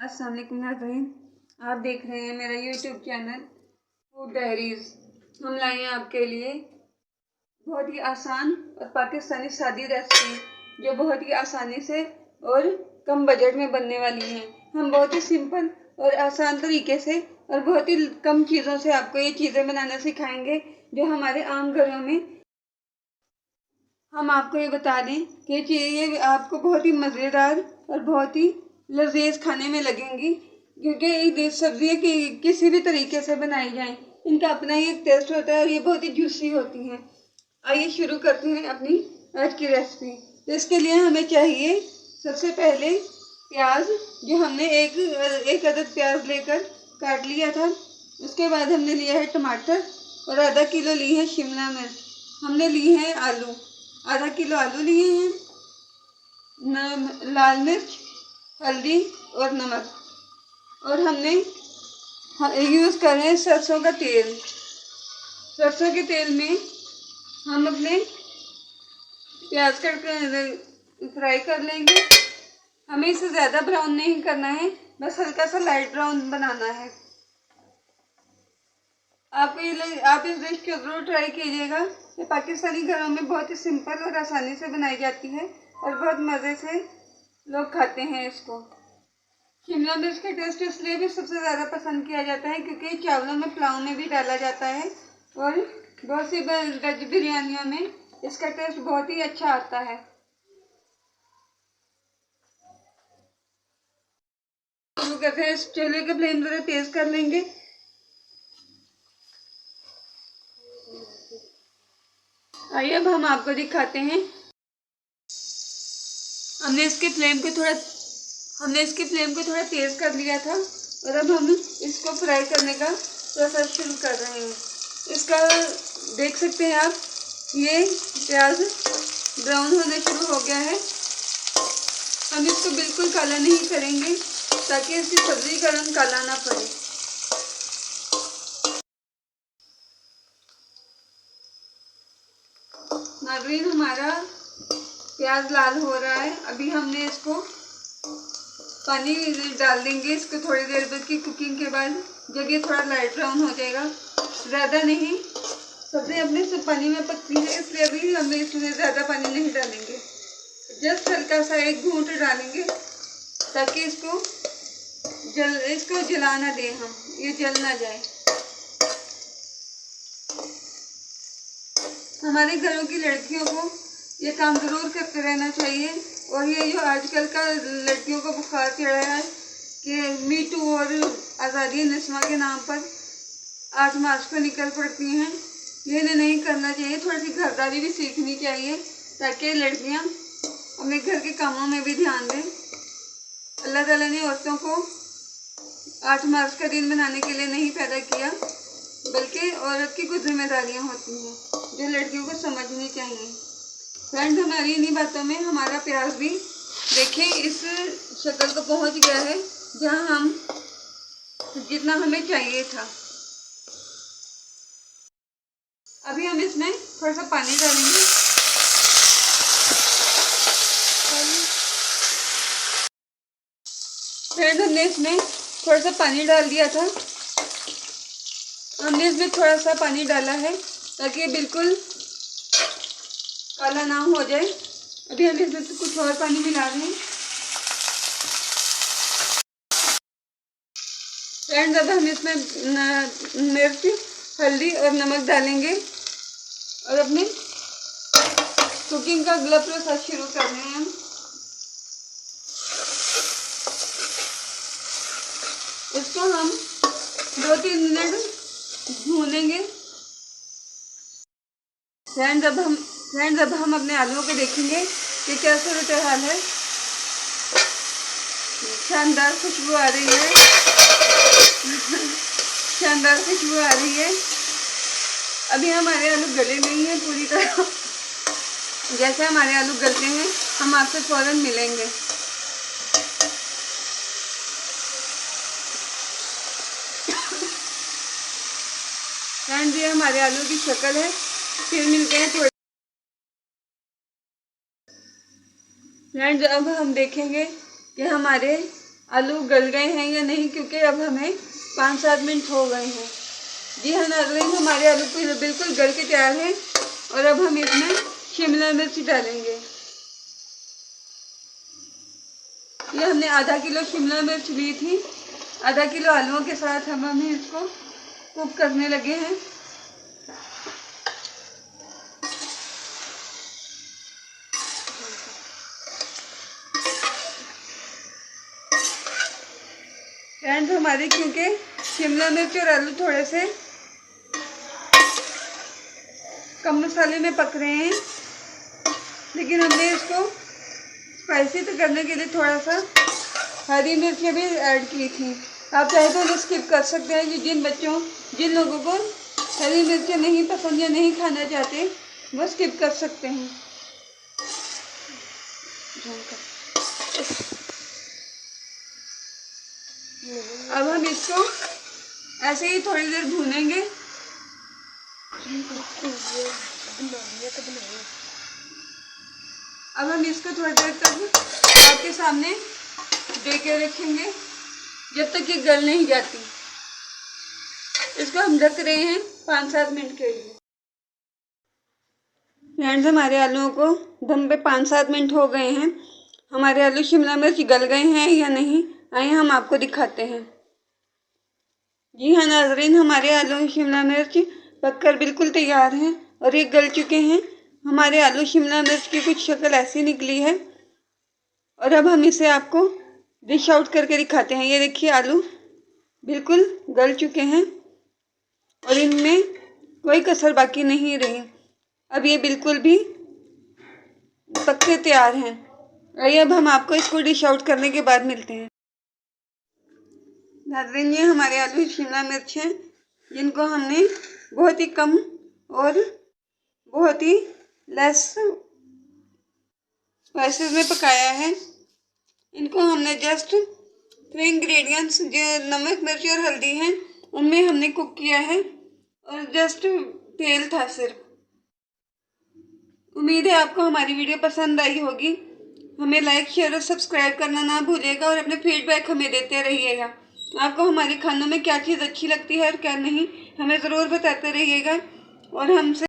अस्सलाम वालेकुम नाज़रीन, आप देख रहे हैं मेरा यूट्यूब चैनल फूड डायरीज़। हम लाए हैं आपके लिए बहुत ही आसान और पाकिस्तानी सादी रेसिपी जो बहुत ही आसानी से और कम बजट में बनने वाली हैं। हम बहुत ही सिंपल और आसान तरीके से और बहुत ही कम चीज़ों से आपको ये चीज़ें बनाना सिखाएंगे जो हमारे आम घरों में। हम आपको ये बता दें कि ये आपको बहुत ही मज़ेदार और बहुत ही लजीज खाने में लगेंगी, क्योंकि ये सब्जियाँ किसी भी तरीके से बनाई जाएं इनका अपना ही एक टेस्ट होता है और ये बहुत ही जूसी होती हैं। आइए शुरू करते हैं अपनी आज की रेसिपी। तो इसके लिए हमें चाहिए सबसे पहले प्याज, जो हमने एक अदद प्याज लेकर काट लिया था। उसके बाद हमने लिया है टमाटर और आधा किलो ली है शिमला मिर्च। हमने ली है आलू, आधा किलो आलू लिए हैं। लाल मिर्च, हल्दी और नमक। और हमने यूज़ कर रहे हैं सरसों का तेल। सरसों के तेल में हम अपने प्याज कट फ्राई कर लेंगे। हमें इसे ज़्यादा ब्राउन नहीं करना है, बस हल्का सा लाइट ब्राउन बनाना है। आप इस डिश को ज़रूर ट्राई कीजिएगा। ये पाकिस्तानी घरों में बहुत ही सिंपल और आसानी से बनाई जाती है और बहुत मज़े से लोग खाते हैं इसको। शिमला मिर्च का टेस्ट इसलिए भी सबसे ज़्यादा पसंद किया जाता है क्योंकि चावलों में, पुलाव में भी डाला जाता है और बहुत सी वेज बिरयानियों में इसका टेस्ट बहुत ही अच्छा आता है। शुरू करते हैं। इस चूल्हे का फ्लेम ज़रा तेज़ कर लेंगे। आइए अब हम आपको दिखाते हैं। हमने इसके फ्लेम को थोड़ा तेज़ कर लिया था और अब हम इसको फ्राई करने का प्रोसेस शुरू कर रहे हैं। इसका देख सकते हैं आप, ये प्याज ब्राउन होना शुरू हो गया है। हम इसको बिल्कुल काला नहीं करेंगे ताकि इसकी सब्जी का रंग काला ना पड़े। नाज़रीन, हमारा प्याज लाल हो रहा है। अभी हमने इसको पानी डाल देंगे। इसको थोड़ी देर बाद की कुकिंग के बाद जब ये थोड़ा लाइट ब्राउन हो जाएगा, ज़्यादा नहीं, सब्ज़ी अपने से पानी में पकती है इसलिए अभी हम इसमें ज़्यादा पानी नहीं डालेंगे। जस्ट हल्का सा एक घूंट डालेंगे ताकि इसको जला ना दें, हम ये जल ना जाए। हमारे घरों की लड़कियों को ये काम ज़रूर करते रहना चाहिए। और ये जो आजकल का लड़कियों को बुखार चढ़ा है कि मी टू और आज़ादी नस्मा के नाम पर 8 मार्च को निकल पड़ती हैं, ये इन्हें नहीं करना चाहिए। थोड़ी सी घरदारी भी सीखनी चाहिए ताकि लड़कियां अपने घर के कामों में भी ध्यान दें। अल्लाह ताला ने औरतों को 8 मार्च का दिन मनाने के लिए नहीं पैदा किया, बल्कि औरत की कुछ जिम्मेदारियां होती हैं जो लड़कियों को समझनी चाहिए। फ्रेंड्स, हमारी इन्हीं बातों में हमारा प्याज भी देखें इस शक्ल को पहुंच गया है जहां हम जितना हमें चाहिए था। अभी हम इसमें थोड़ा सा पानी डालेंगे। फ्रेंड्स, हमने इसमें थोड़ा सा पानी डाल दिया था। हमने इसमें थोड़ा सा पानी डाला है ताकि ये बिल्कुल काला ना हो जाए। अभी हम इसमें तो कुछ और पानी मिला रहे हैं। फ्रेंड्स, अब हम इसमें मिर्च, हल्दी और नमक डालेंगे और अपने कुकिंग का अगला प्रोसेस शुरू कर रहे हैं हम। इसको हम 2-3 मिनट भूनेंगे। फ्रेंड्स, अब हम अपने आलूओं को देखेंगे कि क्या सूरत हाल है। शानदार खुशबू आ रही है। शानदार खुशबू आ रही है। अभी हमारे आलू गले नहीं हैं पूरी तरह। जैसे हमारे आलू गलते हैं हम आपसे फ़ौरन मिलेंगे। फ्रेंड्स, ये हमारे आलू की शक्ल है। फिर मिलते हैं थोड़ी। फ्रेंड्स, अब हम देखेंगे कि हमारे आलू गल गए हैं या नहीं, क्योंकि अब हमें 5-7 मिनट हो गए हैं। जी हाँ नाज़रीन, हमारे आलू बिल्कुल गल के तैयार हैं। और अब हम इसमें शिमला मिर्च डालेंगे। ये हमने आधा किलो शिमला मिर्च ली थी। आधा किलो आलूओं के साथ हम इसको कुक करने लगे हैं। फ्रेंड्स, हमारे क्योंकि शिमला मिर्च और आलू थोड़े से कम मसाले में पक रहे हैं, लेकिन हमने इसको स्पाइसी तो करने के लिए थोड़ा सा हरी मिर्चें भी ऐड की थी। आप चाहे तो उन्हें स्किप कर सकते हैं। जिन लोगों को हरी मिर्चें नहीं पसंद या नहीं खाना चाहते, वो स्किप कर सकते हैं। अब हम इसको ऐसे ही थोड़ी देर भूनेंगे। अब हम इसको थोड़ी देर तक आपके सामने दे के रखेंगे जब तक ये गल नहीं जाती। इसको हम ढक रहे हैं 5-7 मिनट के लिए। फ्रेंड्स, हमारे आलूओं को दम पे 5-7 मिनट हो गए हैं। हमारे आलू शिमला मिर्च गल गए हैं या नहीं, आइए हम आपको दिखाते हैं। जी हाँ नाज़रीन, हमारे आलू शिमला मिर्च पककर बिल्कुल तैयार हैं और ये गल चुके हैं। हमारे आलू शिमला मिर्च की कुछ शक्ल ऐसी निकली है। और अब हम इसे आपको डिश आउट करके दिखाते हैं। ये देखिए, आलू बिल्कुल गल चुके हैं और इनमें कोई कसर बाकी नहीं रही। अब ये बिल्कुल भी पक के तैयार हैं। आइए अब हम आपको इसको डिश आउट करने के बाद मिलते हैं। नाज़रीन, ये हमारे आलू शिमला मिर्च हैं, जिनको हमने बहुत ही कम और बहुत ही लेस स्पाइसेस में पकाया है। इनको हमने जस्ट 3 इंग्रेडिएंट्स जो नमक, मिर्च और हल्दी हैं, उनमें हमने कुक किया है और जस्ट तेल था सिर्फ। उम्मीद है आपको हमारी वीडियो पसंद आई होगी। हमें लाइक, शेयर और सब्सक्राइब करना ना भूलिएगा और अपने फीडबैक हमें देते रहिएगा। आपको हमारे खानों में क्या चीज़ अच्छी लगती है और क्या नहीं, हमें ज़रूर बताते रहिएगा। और हमसे